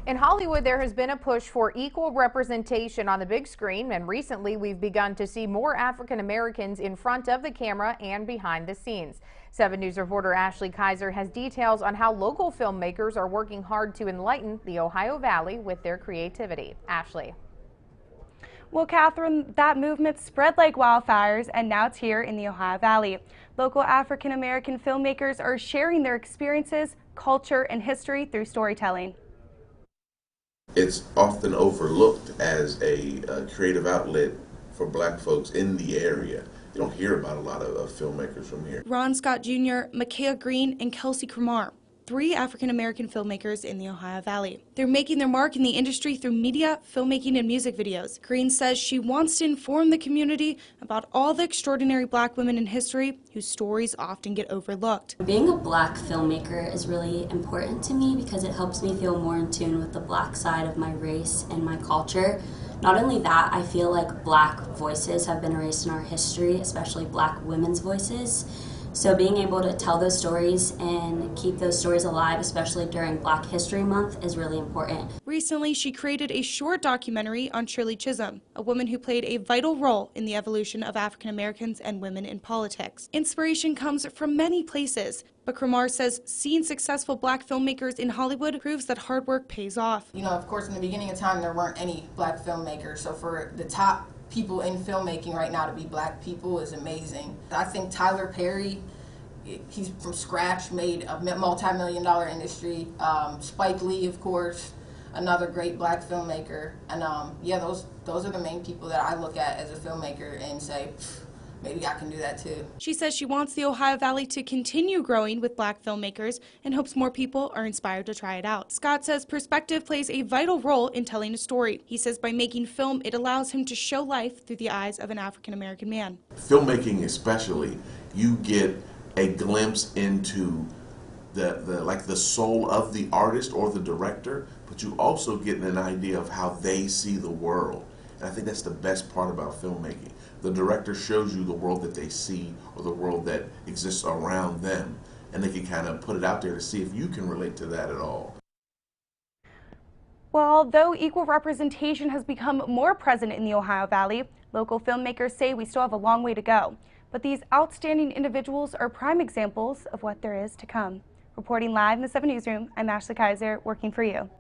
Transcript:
In Hollywood, there has been a push for equal representation on the big screen, and recently we've begun to see more African Americans in front of the camera and behind the scenes. 7 News reporter Ashley Kaiser has details on how local filmmakers are working hard to enlighten the Ohio Valley with their creativity. Ashley. Well, Catherine, that movement spread like wildfires, and now it's here in the Ohio Valley. Local African American filmmakers are sharing their experiences, culture, and history through storytelling. It's often overlooked as a creative outlet for black folks in the area. You don't hear about a lot of filmmakers from here. Ron Scott Jr., Micaiah Green, and Kelsey Cremar, 3 African-American filmmakers in the Ohio Valley. They're making their mark in the industry through media, filmmaking, and music videos. Green says she wants to inform the community about all the extraordinary black women in history whose stories often get overlooked. Being a black filmmaker is really important to me because it helps me feel more in tune with the black side of my race and my culture. Not only that, I feel like black voices have been erased in our history, especially black women's voices. So being able to tell those stories and keep those stories alive, especially during Black History Month, is really important. Recently, she created a short documentary on Shirley Chisholm, a woman who played a vital role in the evolution of African Americans and women in politics. Inspiration comes from many places, but Cremar says seeing successful black filmmakers in Hollywood proves that hard work pays off. You know, of course, in the beginning of time, there weren't any black filmmakers, so for the top people in filmmaking right now to be black people is amazing. I think Tyler Perry, he's from scratch made a multi-million-dollar industry. Spike Lee, of course, another great black filmmaker. And yeah, those are the main people that I look at as a filmmaker and say, maybe I can do that too. She says she wants the Ohio Valley to continue growing with black filmmakers and hopes more people are inspired to try it out. Scott says perspective plays a vital role in telling a story. He says by making film, it allows him to show life through the eyes of an African American man. Filmmaking especially, you get a glimpse into the soul of the artist or the director, but you also get an idea of how they see the world. And I think that's the best part about filmmaking. The director shows you the world that they see or the world that exists around them, and they can kind of put it out there to see if you can relate to that at all. Well, though equal representation has become more present in the Ohio Valley, local filmmakers say we still have a long way to go. But these outstanding individuals are prime examples of what there is to come. Reporting live in the 7 Newsroom, I'm Ashley Kaiser, working for you.